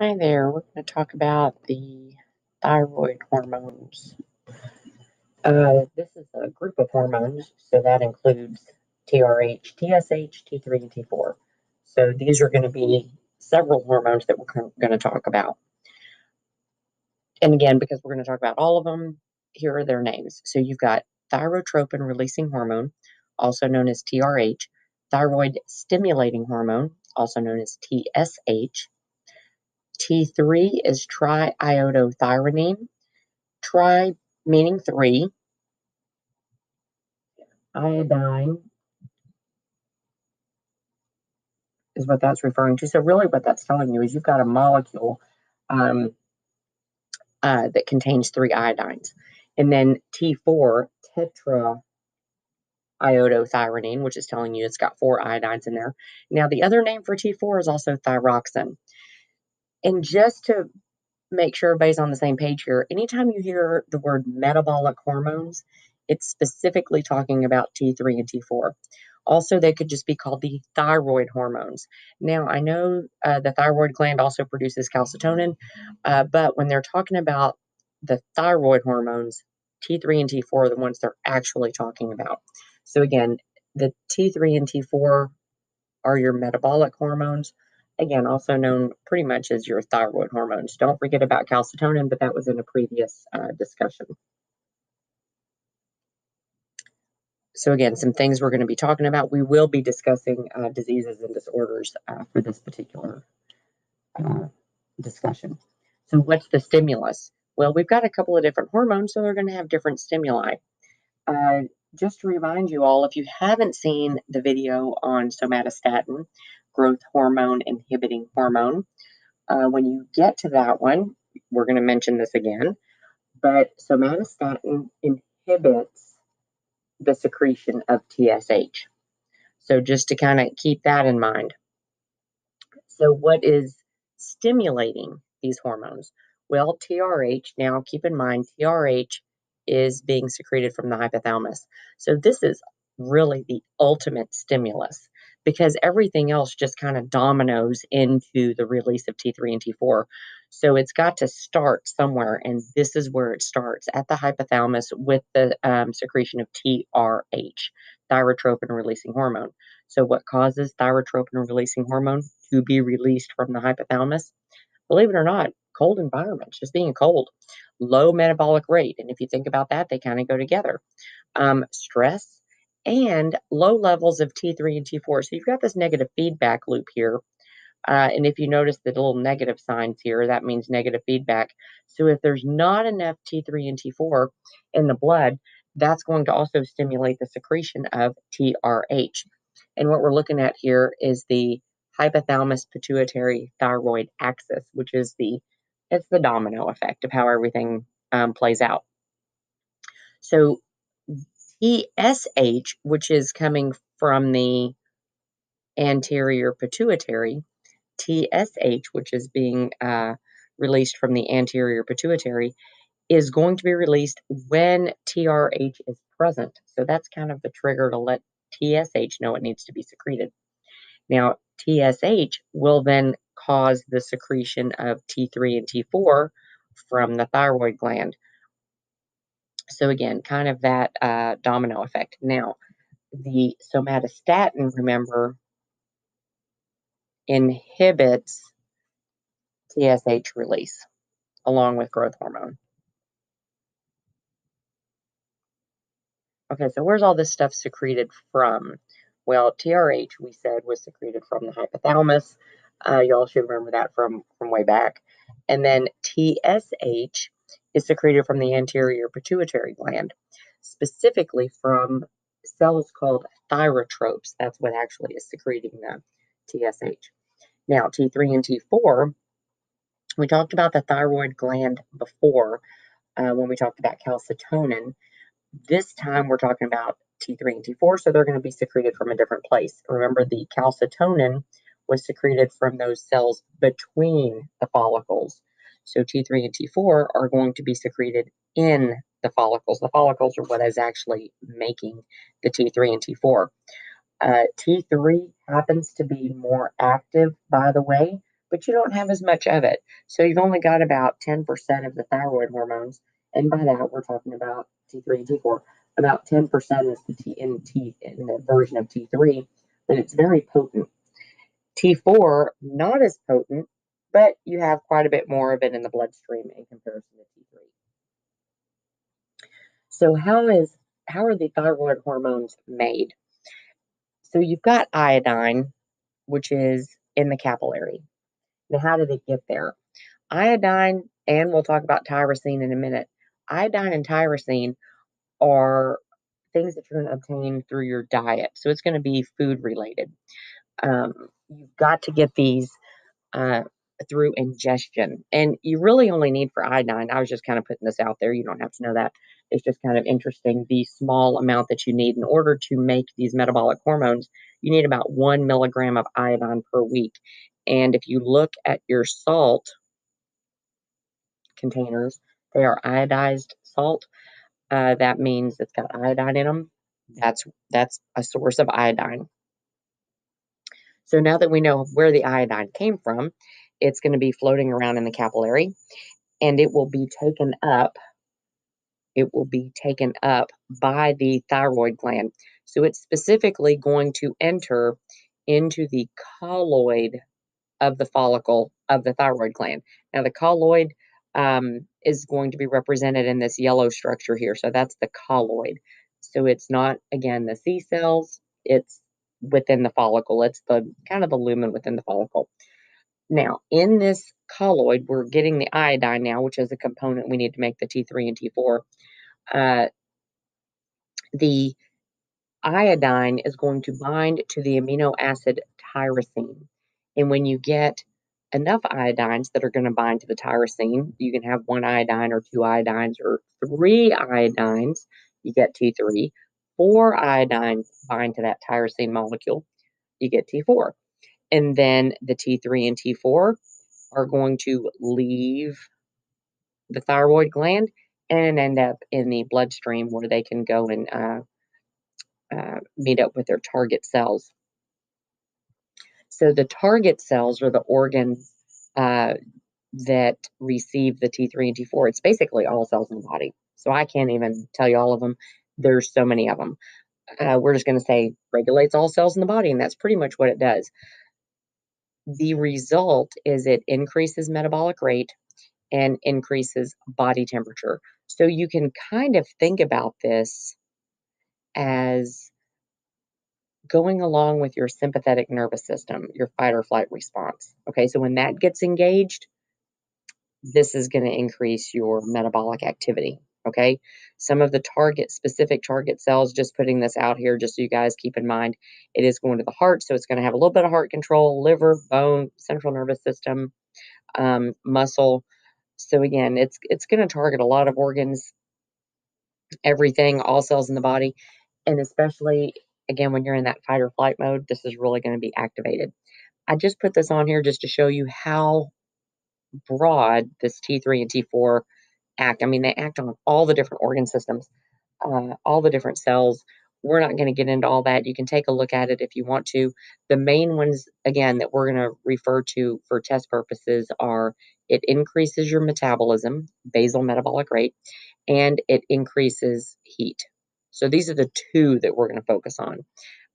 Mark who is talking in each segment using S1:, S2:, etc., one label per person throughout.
S1: Hi there, we're going to talk about the thyroid hormones. This is a group of hormones, so that includes TRH, TSH, T3, and T4. So these are going to be several hormones that we're going to talk about. And again, because we're going to talk about all of them, here are their names. So you've got thyrotropin releasing hormone, also known as TRH, thyroid stimulating hormone, also known as TSH. T3 is triiodothyronine. Tri meaning three, iodine is what that's referring to. So really what that's telling you is you've got a molecule that contains three iodines. And then T4, tetraiodothyronine, which is telling you it's got four iodines in there. Now the other name for T4 is also thyroxine. And just to make sure everybody's on the same page here, anytime you hear the word metabolic hormones, it's specifically talking about T3 and T4. Also, they could just be called the thyroid hormones. Now, I know the thyroid gland also produces calcitonin, but when they're talking about the thyroid hormones, T3 and T4 are the ones they're actually talking about. So again, the T3 and T4 are your metabolic hormones. Again, also known pretty much as your thyroid hormones. Don't forget about calcitonin, but that was in a previous discussion. So again, some things we're going to be talking about. We will be discussing diseases and disorders for this particular discussion. So what's the stimulus? Well, we've got a couple of different hormones, so they're going to have different stimuli. Just to remind you all, if you haven't seen the video on somatostatin, growth hormone inhibiting hormone, when you get to that one, we're going to mention this again, but somatostatin inhibits the secretion of TSH. So just to kind of keep that in mind. So what is stimulating these hormones? Well, TRH, now keep in mind, TRH is being secreted from the hypothalamus. So this is really the ultimate stimulus because everything else just kind of dominoes into the release of T3 and T4. So it's got to start somewhere, and this is where it starts, at the hypothalamus with the secretion of TRH, thyrotropin releasing hormone. So what causes thyrotropin releasing hormone to be released from the hypothalamus? Believe it or not, cold environments, just being cold, low metabolic rate. And if you think about that, they kind of go together. Stress and low levels of T3 and T4. So you've got this negative feedback loop here. And if you notice the little negative signs here, that means negative feedback. So if there's not enough T3 and T4 in the blood, that's going to also stimulate the secretion of TRH. And what we're looking at here is the hypothalamus pituitary thyroid axis, which is it's the domino effect of how everything plays out. So TSH, which is coming from the anterior pituitary, TSH, which is being released from the anterior pituitary, is going to be released when TRH is present. So that's kind of the trigger to let TSH know it needs to be secreted. Now, TSH will then cause the secretion of T3 and T4 from the thyroid gland. So again, kind of that domino effect. Now, the somatostatin, remember, inhibits TSH release along with growth hormone. Okay, so where's all this stuff secreted from? Well, TRH, we said, was secreted from the hypothalamus. Y'all should remember that from way back. And then TSH is secreted from the anterior pituitary gland, specifically from cells called thyrotropes. That's what actually is secreting the TSH. Now, T3 and T4, we talked about the thyroid gland before when we talked about calcitonin. This time we're talking about T3 and T4, so they're going to be secreted from a different place. Remember, the calcitonin was secreted from those cells between the follicles. So T3 and T4 are going to be secreted in the follicles. The follicles are what is actually making the T3 and T4. T3 happens to be more active, by the way, but you don't have as much of it. So you've only got about 10% of the thyroid hormones. And by that, we're talking about T3 and T4. About 10% is the in the version of T3, but it's very potent. T4, not as potent, but you have quite a bit more of it in the bloodstream in comparison to T3. So how are the thyroid hormones made? So you've got iodine, which is in the capillary. Now, how did it get there? Iodine, and we'll talk about tyrosine in a minute. Iodine and tyrosine are things that you're going to obtain through your diet. So it's going to be food related. You've got to get these uh, through ingestion. And you really only need for iodine. I was just kind of putting this out there. You don't have to know that. It's just kind of interesting. The small amount that you need in order to make these metabolic hormones, you need about 1 milligram of iodine per week. And if you look at your salt containers, they are iodized salt. That means it's got iodine in them. That's a source of iodine. So now that we know where the iodine came from, it's going to be floating around in the capillary, and it will be taken up. It will be taken up by the thyroid gland. So it's specifically going to enter into the colloid of the follicle of the thyroid gland. Now, the colloid is going to be represented in this yellow structure here. So that's the colloid. So it's not, again, the C cells, it's within the follicle. It's the kind of the lumen within the follicle. Now, in this colloid, we're getting the iodine now, which is a component we need to make the T3 and T4. The iodine is going to bind to the amino acid tyrosine. And when you get enough iodines that are going to bind to the tyrosine, you can have 1 iodine or 2 iodines or 3 iodines, you get T3. 4 iodines bind to that tyrosine molecule, you get T4. And then the T3 and T4 are going to leave the thyroid gland and end up in the bloodstream where they can go and meet up with their target cells. So the target cells are the organs that receive the T3 and T4. It's basically all cells in the body. So I can't even tell you all of them. There's so many of them. We're just going to say regulates all cells in the body, and that's pretty much what it does. The result is it increases metabolic rate and increases body temperature. So you can kind of think about this as going along with your sympathetic nervous system, your fight or flight response. Okay, so when that gets engaged, this is going to increase your metabolic activity. Okay, some of the specific target cells, just putting this out here, just so you guys keep in mind, it is going to the heart, so it's going to have a little bit of heart control, liver, bone, central nervous system, muscle. So again, it's going to target a lot of organs, everything, all cells in the body, and especially again when you're in that fight or flight mode, this is really going to be activated. I just put this on here just to show you how broad this T3 and T4 act. I mean, they act on all the different organ systems, all the different cells. We're not going to get into all that. You can take a look at it if you want to. The main ones, again, that we're going to refer to for test purposes are it increases your metabolism, basal metabolic rate, and it increases heat. So these are the 2 that we're going to focus on.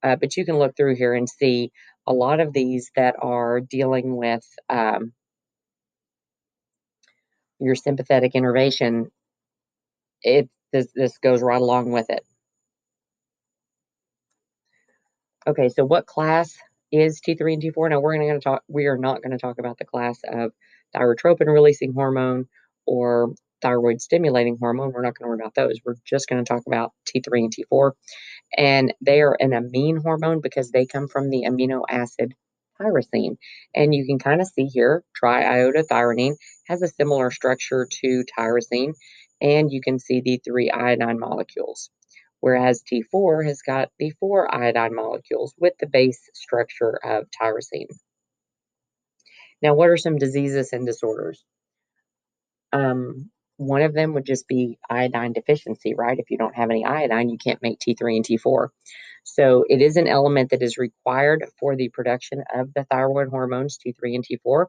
S1: But you can look through here and see a lot of these that are dealing with your sympathetic innervation. This goes right along with it. Okay, so what class is T3 and T4? Now we are not going to talk about the class of thyrotropin releasing hormone or thyroid stimulating hormone. We're not going to worry about those. We're just going to talk about T3 and T4. And they are an amine hormone because they come from the amino acid tyrosine. And you can kind of see here, triiodothyronine has a similar structure to tyrosine, and you can see the 3 iodine molecules. Whereas T4 has got the 4 iodine molecules with the base structure of tyrosine. Now, what are some diseases and disorders? One of them would just be iodine deficiency, right? If you don't have any iodine, you can't make T3 and T4. So it is an element that is required for the production of the thyroid hormones, T3 and T4.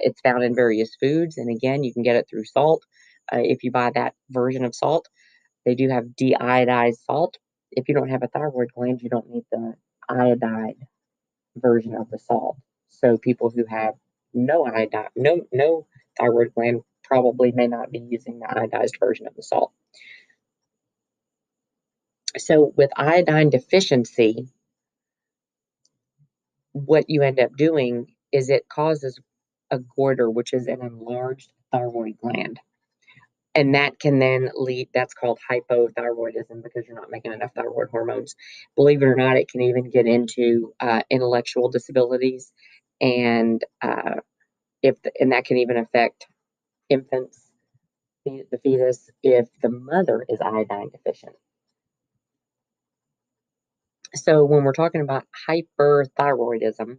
S1: It's found in various foods, and again, you can get it through salt. If you buy that version of salt, they do have de-iodized salt. If you don't have a thyroid gland, you don't need the iodide version of the salt. So people who have no iodine, no thyroid gland probably may not be using the iodized version of the salt. So with iodine deficiency, what you end up doing is it causes a goiter, which is an enlarged thyroid gland. And that can then lead, that's called hypothyroidism because you're not making enough thyroid hormones. Believe it or not, it can even get into intellectual disabilities, and and that can even affect infants, the fetus, if the mother is iodine deficient. So when we're talking about hyperthyroidism,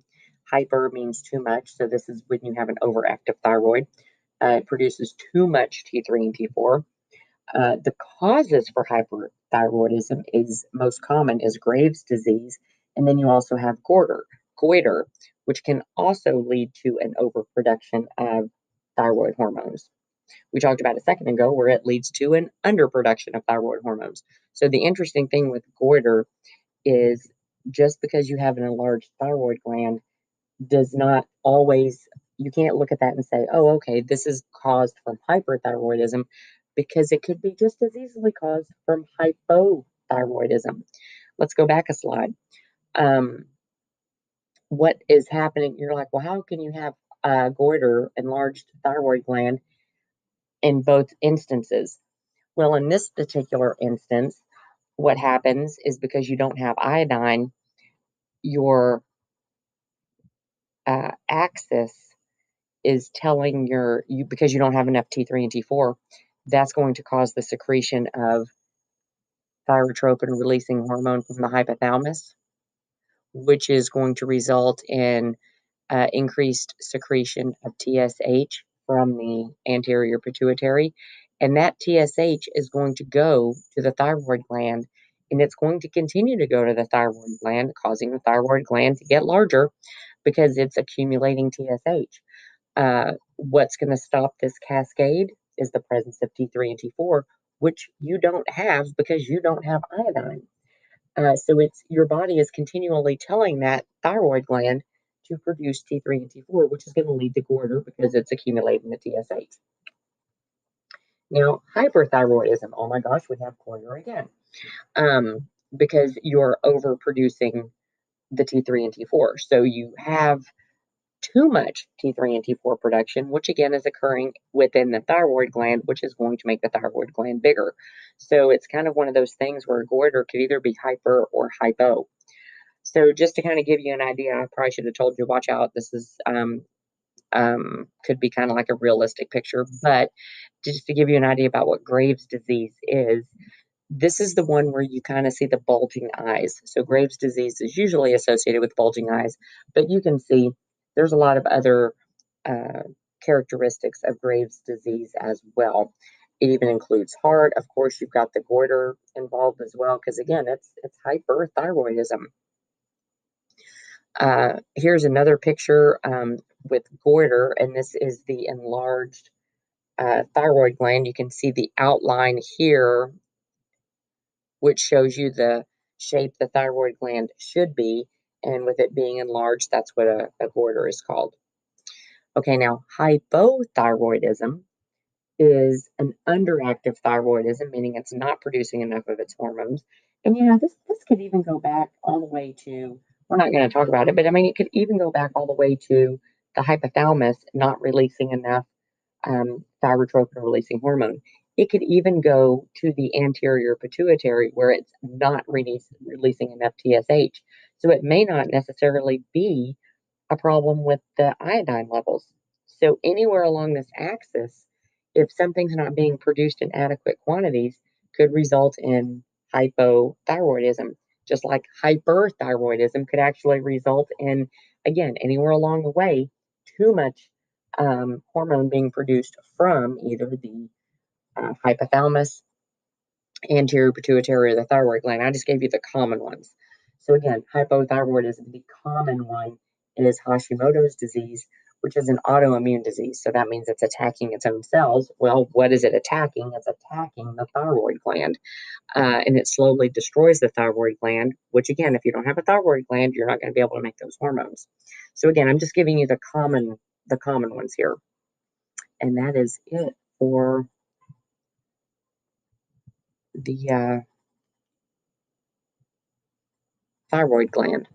S1: hyper means too much. So this is when you have an overactive thyroid. It produces too much T3 and T4. The causes for hyperthyroidism is most common is Graves' disease, and then you also have goiter, which can also lead to an overproduction of thyroid hormones. We talked about a second ago where it leads to an underproduction of thyroid hormones. So the interesting thing with goiter is just because you have an enlarged thyroid gland does not always, you can't look at that and say, oh, okay, this is caused from hyperthyroidism, because it could be just as easily caused from hypothyroidism. Let's go back a slide. What is happening? You're like, well, how can you have goiter, enlarged thyroid gland, in both instances? Well, in this particular instance, what happens is because you don't have iodine, your axis is telling you because you don't have enough T3 and T4, that's going to cause the secretion of thyrotropin releasing hormone from the hypothalamus, which is going to result in increased secretion of TSH from the anterior pituitary. And that TSH is going to go to the thyroid gland, and it's going to continue to go to the thyroid gland, causing the thyroid gland to get larger because it's accumulating TSH. What's going to stop this cascade is the presence of T3 and T4, which you don't have because you don't have iodine. So it's your body is continually telling that thyroid gland to produce T3 and T4, which is going to lead to goiter because it's accumulating the TSH. Now, hyperthyroidism, oh my gosh, we have goiter again, because you're overproducing the T3 and T4. So you have too much T3 and T4 production, which again is occurring within the thyroid gland, which is going to make the thyroid gland bigger. So it's kind of one of those things where goiter could either be hyper or hypo. So just to kind of give you an idea, I probably should have told you, watch out. This is could be kind of like a realistic picture, but just to give you an idea about what Graves' disease is, this is the one where you kind of see the bulging eyes. So Graves' disease is usually associated with bulging eyes, but you can see there's a lot of other characteristics of Graves' disease as well. It even includes heart. Of course, you've got the goiter involved as well, because again, it's hyperthyroidism. Here's another picture with goiter, and this is the enlarged thyroid gland. You can see the outline here, which shows you the shape the thyroid gland should be, and with it being enlarged, that's what a goiter is called. Okay, now hypothyroidism is an underactive thyroidism, meaning it's not producing enough of its hormones. And this could even go back all the way to, we're not going to talk about it, but I mean, it could even go back all the way to the hypothalamus not releasing enough thyrotropin releasing hormone. It could even go to the anterior pituitary where it's not releasing enough TSH. So it may not necessarily be a problem with the iodine levels. So anywhere along this axis, if something's not being produced in adequate quantities, could result in hypothyroidism, just like hyperthyroidism could actually result in, again, anywhere along the way, too much hormone being produced from either the hypothalamus, anterior pituitary, or the thyroid gland. I just gave you the common ones. So again, hypothyroidism, the common one is Hashimoto's disease, which is an autoimmune disease. So that means it's attacking its own cells. Well, what is it attacking? It's attacking the thyroid gland. And it slowly destroys the thyroid gland, which again, if you don't have a thyroid gland, you're not going to be able to make those hormones. So again, I'm just giving you the common ones here. And that is it for the thyroid gland.